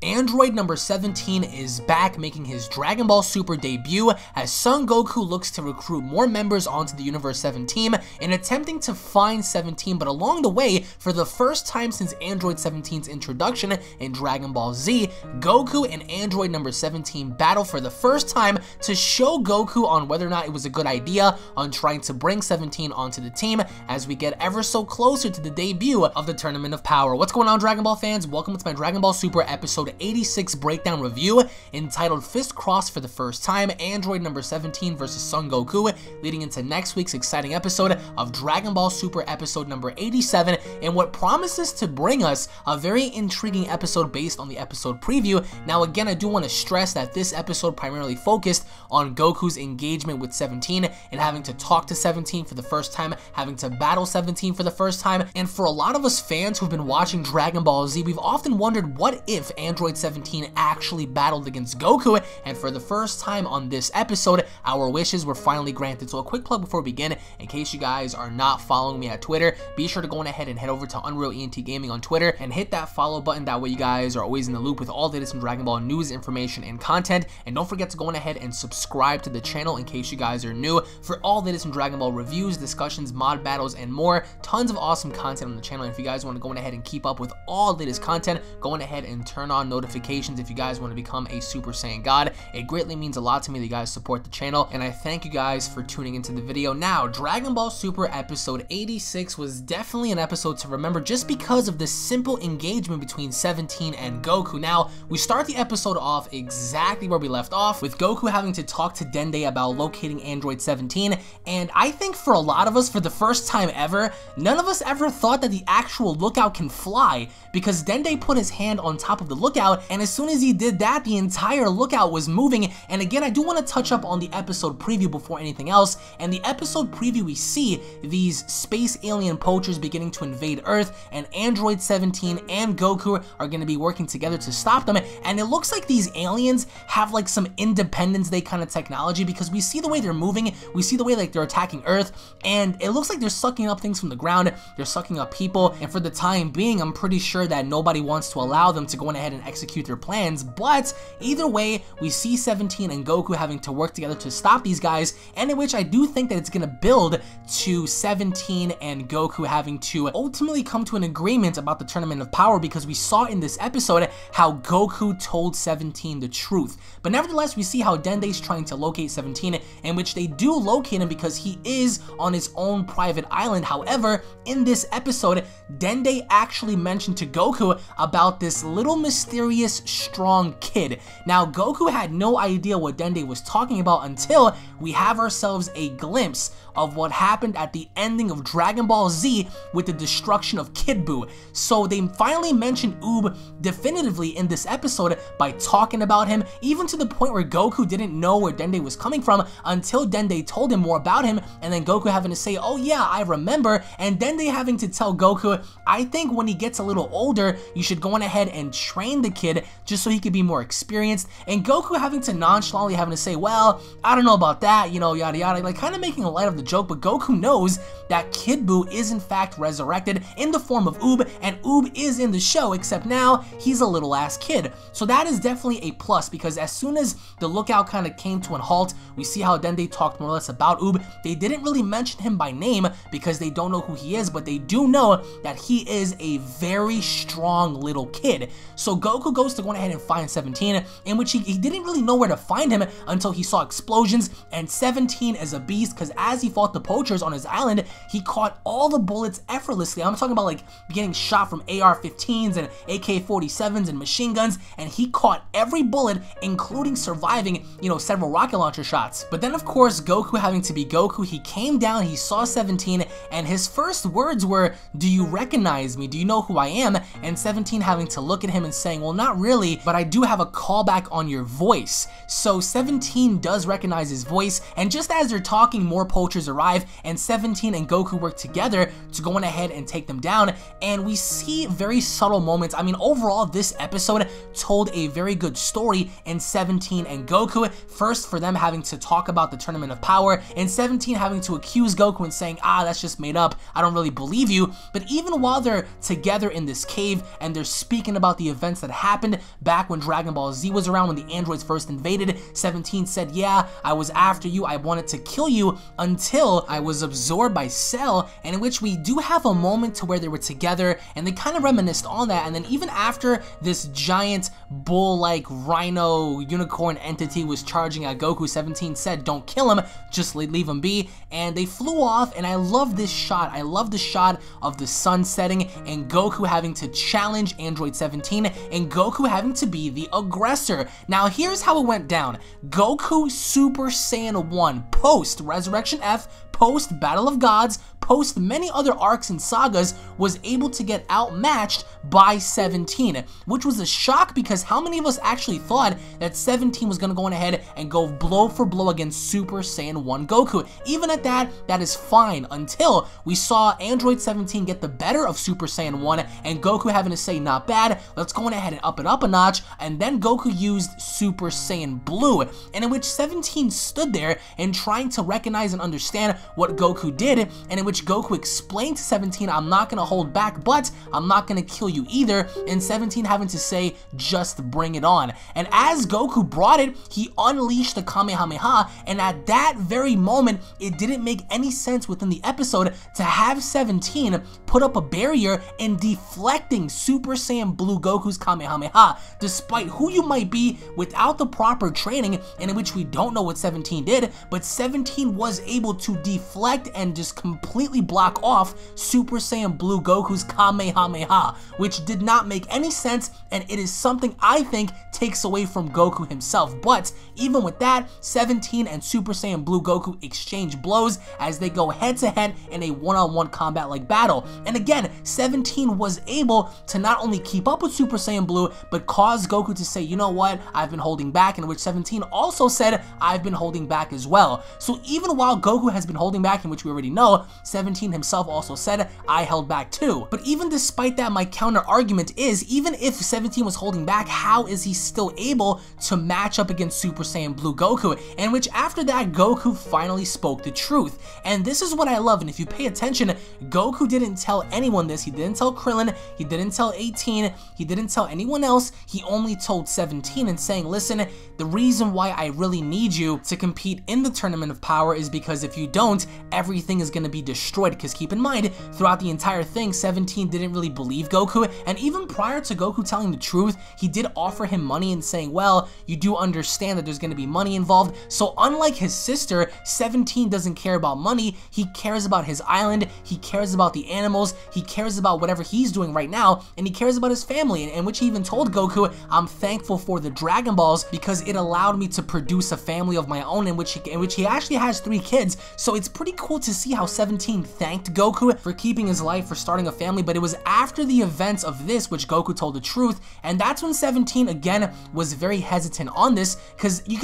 Android number 17 is back, making his Dragon Ball Super debut as Son Goku looks to recruit more members onto the Universe 7 team in attempting to find 17, but along the way, for the first time since Android 17's introduction in Dragon Ball Z, Goku and Android number 17 battle for the first time to show Goku on whether or not it was a good idea on trying to bring 17 onto the team as we get ever so closer to the debut of the Tournament of Power. What's going on, Dragon Ball fans? Welcome to my Dragon Ball Super episode 86 breakdown review entitled Fist Cross for the first time, Android number 17 versus Son Goku, leading into next week's exciting episode of Dragon Ball Super episode number 87, and what promises to bring us a very intriguing episode based on the episode preview. Now again, I do want to stress that this episode primarily focused on Goku's engagement with 17 and having to talk to 17 for the first time, having to battle 17 for the first time, and for a lot of us fans who've been watching Dragon Ball Z, we've often wondered what if Android 17 actually battled against Goku, and for the first time on this episode, our wishes were finally granted. So a quick plug before we begin, in case you guys are not following me at Twitter, be sure to go ahead and head over to UnrealEntGaming on Twitter and hit that follow button. That way you guys are always in the loop with all the latest in Dragon Ball news, information, and content. And don't forget to go ahead and subscribe to the channel in case you guys are new for all the latest in Dragon Ball reviews, discussions, mod battles, and more. Tons of awesome content on the channel. And if you guys want to go ahead and keep up with all the latest content, go ahead and turn on notifications if you guys want to become a Super Saiyan God. It greatly means a lot to me that you guys support the channel, and I thank you guys for tuning into the video. Now, Dragon Ball Super episode 86 was definitely an episode to remember just because of the simple engagement between 17 and Goku. Now, we start the episode off exactly where we left off, with Goku having to talk to Dende about locating Android 17, and I think for a lot of us, for the first time ever, none of us ever thought that the actual lookout can fly, because Dende put his hand on top of the lookout, and as soon as he did that, the entire lookout was moving. And again, I do want to touch up on the episode preview before anything else. And the episode preview, we see these space alien poachers beginning to invade Earth, and Android 17 and Goku are going to be working together to stop them. And it looks like these aliens have like some Independence Day kind of technology, because we see the way they're moving, we see the way like they're attacking Earth, and it looks like they're sucking up things from the ground, they're sucking up people, and for the time being, I'm pretty sure that nobody wants to allow them to go ahead and execute their plans. But either way, we see 17 and Goku having to work together to stop these guys, and in which I do think that it's going to build to 17 and Goku having to ultimately come to an agreement about the Tournament of Power, because we saw in this episode how Goku told 17 the truth. But nevertheless, we see how Dende's trying to locate 17, in which they do locate him because he is on his own private island. However, in this episode, Dende actually mentioned to Goku about this little mysterious strong kid. Now, Goku had no idea what Dende was talking about until we have ourselves a glimpse of what happened at the ending of Dragon Ball Z with the destruction of Kid Buu. So they finally mentioned Oob definitively in this episode by talking about him, even to the point where Goku didn't know where Dende was coming from until Dende told him more about him, and then Goku having to say, oh yeah, I remember, and Dende having to tell Goku, I think when he gets a little older, you should go on ahead and train the kid just so he could be more experienced, and Goku having to nonchalantly having to say, well, I don't know about that, you know, yada yada, like kind of making a light of the joke. But Goku knows that Kid Buu is in fact resurrected in the form of Oob, and Oob is in the show, except now he's a little ass kid. So that is definitely a plus, because as soon as the lookout kind of came to a halt, we see how Dende talked more or less about Oob. They didn't really mention him by name because they don't know who he is, but they do know that he is a very strong little kid. So Goku goes to go ahead and find 17, in which he didn't really know where to find him until he saw explosions, and 17 is a beast, because as he fought the poachers on his island, he caught all the bullets effortlessly. I'm talking about like getting shot from AR-15s and AK-47s and machine guns, and he caught every bullet, including surviving, you know, several rocket launcher shots. But then of course, Goku having to be Goku, he came down, he saw 17, and his first words were, do you recognize me? Do you know who I am? And 17 having to look at him and saying, well, not really, but I do have a callback on your voice. So 17 does recognize his voice, and just as they're talking, more poachers Rangers arrive, and 17 and Goku work together to go on ahead and take them down. And we see very subtle moments. I mean, overall, this episode told a very good story in 17 and Goku. First, for them having to talk about the Tournament of Power, and 17 having to accuse Goku and saying, that's just made up, I don't really believe you. But even while they're together in this cave and they're speaking about the events that happened back when Dragon Ball Z was around, when the androids first invaded, 17 said, yeah, I was after you, I wanted to kill you until I was absorbed by Cell, and in which we do have a moment to where they were together and they kind of reminisced on that. And then even after this giant bull-like rhino unicorn entity was charging at Goku, 17 said, don't kill him, just leave him be, and they flew off. And I love this shot. I love the shot of the sun setting and Goku having to challenge Android 17 and Goku having to be the aggressor. Now here's how it went down. Goku Super Saiyan 1 post Resurrection F, post Battle of Gods, post many other arcs and sagas, was able to get outmatched by 17, which was a shock because how many of us actually thought that 17 was going to go on ahead and go blow for blow against Super Saiyan 1 Goku? Even at that, that is fine until we saw Android 17 get the better of Super Saiyan 1 and Goku having to say, not bad, let's go on ahead and up it up a notch. And then Goku used Super Saiyan Blue, and in which 17 stood there and trying to recognize and understand what Goku did, and in which Goku explained to 17, I'm not going to hold back, but I'm not going to kill you either, and 17 having to say, just bring it on. And as Goku brought it, he unleashed the Kamehameha, and at that very moment, it didn't make any sense within the episode to have 17 put up a barrier and deflecting Super Saiyan Blue Goku's Kamehameha, despite who you might be without the proper training, and in which we don't know what 17 did, but 17 was able to deflect and just completely block off Super Saiyan Blue Goku's Kamehameha, which did not make any sense, and it is something I think takes away from Goku himself. But even with that, 17 and Super Saiyan Blue Goku exchange blows as they go head to head in a one-on-one combat-like battle. And again, 17 was able to not only keep up with Super Saiyan Blue, but cause Goku to say, you know what, I've been holding back, in which 17 also said, I've been holding back as well. So even while Goku has been holding back, in which we already know, 17 himself also said, I held back too. But even despite that, my counter argument is, even if 17 was holding back, how is he still able to match up against Super Saiyan Blue Goku? In which after that, Goku finally spoke the truth. And this is what I love, and if you pay attention, Goku didn't tell anyone this. He didn't tell Krillin, he didn't tell 18, he didn't tell anyone else. He only told 17 and saying, listen, the reason why I really need you to compete in the Tournament of Power is because if you don't, everything is going to be destroyed. Because keep in mind, throughout the entire thing, 17 didn't really believe Goku, and even prior to Goku telling the truth, he did offer him money and saying, well, you do understand that there's going to be money involved. So unlike his sister, 17 doesn't care about money, he cares about his island, he cares about the animals, he cares about whatever he's doing right now, and he cares about his family, in which he even told Goku, I'm thankful for the Dragon Balls because it allowed me to produce a family of my own, in which he actually has 3 kids. So it's pretty cool to see how 17 thanked Goku for keeping his life, for starting a family. But it was after the events of this which Goku told the truth, and that's when 17 again was very hesitant on this, because you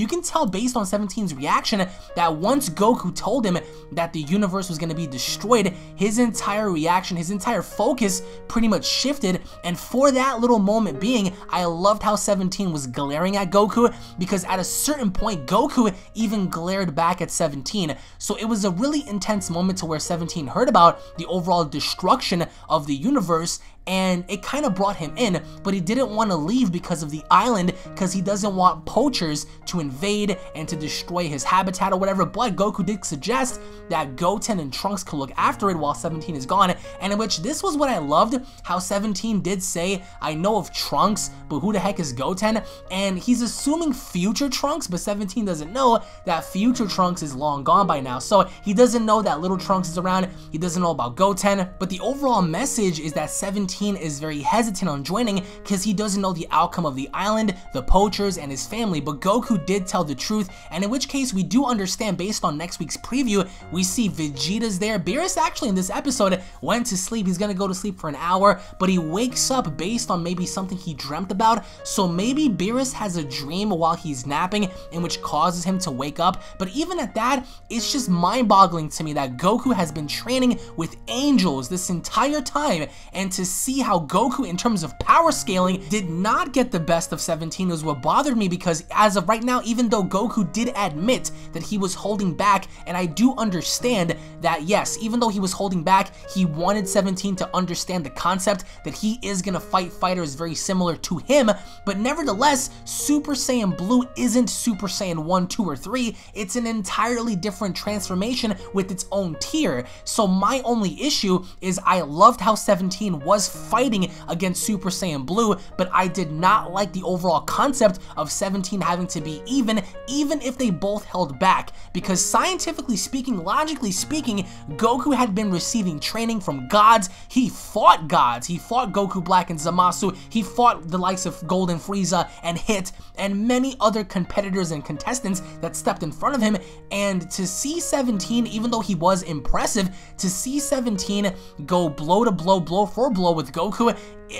can tell based on 17's reaction that once Goku told him that the universe was going to be destroyed, his entire reaction, his entire focus pretty much shifted. And for that little moment being, I loved how 17 was glaring at Goku, because at a certain point Goku even glared back at 17. So it was a really intense moment to where 17 heard about the overall destruction of the universe, and it kind of brought him in, but he didn't want to leave because of the island, because he doesn't want poachers to invade and to destroy his habitat or whatever. But Goku did suggest that Goten and Trunks could look after it while 17 is gone, and in which this was what I loved, how 17 did say, I know of Trunks, but who the heck is Goten? And he's assuming future Trunks, but 17 doesn't know that future Trunks is long gone by now. So he doesn't know that little Trunks is around, he doesn't know about Goten, but the overall message is that 17 17 is very hesitant on joining because he doesn't know the outcome of the island, the poachers, and his family, but Goku did tell the truth, and in which case we do understand based on next week's preview. We see Vegeta's there. Beerus actually in this episode went to sleep. He's gonna go to sleep for an hour, but he wakes up based on maybe something he dreamt about, so maybe Beerus has a dream while he's napping in which causes him to wake up. But even at that, it's just mind-boggling to me that Goku has been training with angels this entire time, and to see how Goku in terms of power scaling did not get the best of 17 was what bothered me, because as of right now, even though Goku did admit that he was holding back, and I do understand that yes, even though he was holding back, he wanted 17 to understand the concept that he is gonna fight fighters very similar to him, but nevertheless, Super Saiyan Blue isn't Super Saiyan 1, 2, or 3, it's an entirely different transformation with its own tier. So my only issue is I loved how 17 was fighting against Super Saiyan Blue, but I did not like the overall concept of 17 having to be even if they both held back, because scientifically speaking, logically speaking, Goku had been receiving training from gods. He fought gods. He fought Goku Black and Zamasu. He fought the likes of Golden Frieza and Hit and many other competitors and contestants that stepped in front of him. And to see 17, even though he was impressive, to see 17 go blow to blow, blow for blow with Goku,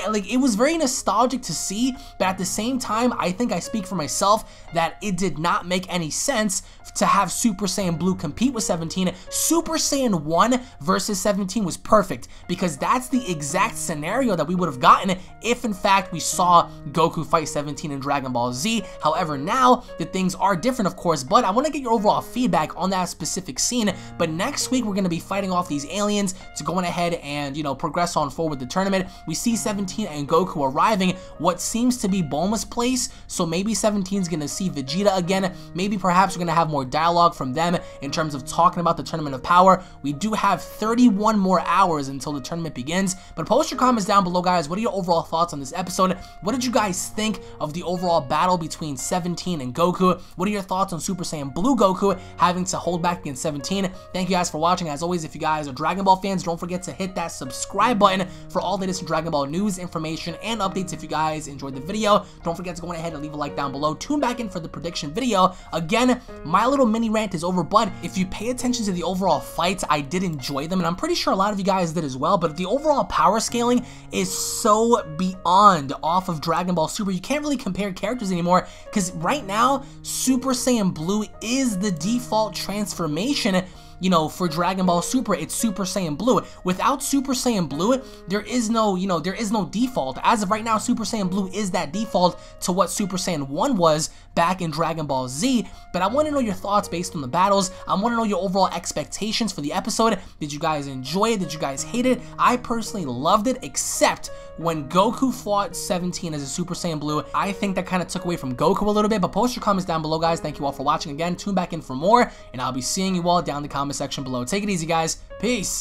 like, it was very nostalgic to see, but at the same time, I think I speak for myself that it did not make any sense to have Super Saiyan Blue compete with 17. Super Saiyan 1 versus 17 was perfect, because that's the exact scenario that we would have gotten if in fact we saw Goku fight 17 in Dragon Ball Z. However, now the things are different, of course, but I want to get your overall feedback on that specific scene. But next week, we're going to be fighting off these aliens to go on ahead and, you know, progress on forward the tournament. We see 17 and Goku arriving what seems to be Bulma's place, so maybe 17's gonna see Vegeta again. Maybe perhaps we're gonna have more dialogue from them in terms of talking about the Tournament of Power. We do have 31 more hours until the tournament begins, but post your comments down below, guys. What are your overall thoughts on this episode? What did you guys think of the overall battle between 17 and Goku? What are your thoughts on Super Saiyan Blue Goku having to hold back against 17? Thank you guys for watching. As always, if you guys are Dragon Ball fans, don't forget to hit that subscribe button for all the latest Dragon Ball news, information, and updates. If you guys enjoyed the video, don't forget to go ahead and leave a like down below. Tune back in for the prediction video. Again, my little mini rant is over, but if you pay attention to the overall fights, I did enjoy them, and I'm pretty sure a lot of you guys did as well. But the overall power scaling is so beyond off of Dragon Ball Super. You can't really compare characters anymore, because right now, Super Saiyan Blue is the default transformation. You know, for Dragon Ball Super, it's Super Saiyan Blue. Without Super Saiyan Blue, there is no, you know, there is no default. As of right now, Super Saiyan Blue is that default to what Super Saiyan 1 was back in Dragon Ball Z. But I want to know your thoughts based on the battles. I want to know your overall expectations for the episode. Did you guys enjoy it? Did you guys hate it? I personally loved it, except when Goku fought 17 as a Super Saiyan Blue. I think that kind of took away from Goku a little bit, but post your comments down below, guys. Thank you all for watching again. Tune back in for more, and I'll be seeing you all down in the comment section below. Take it easy, guys. Peace.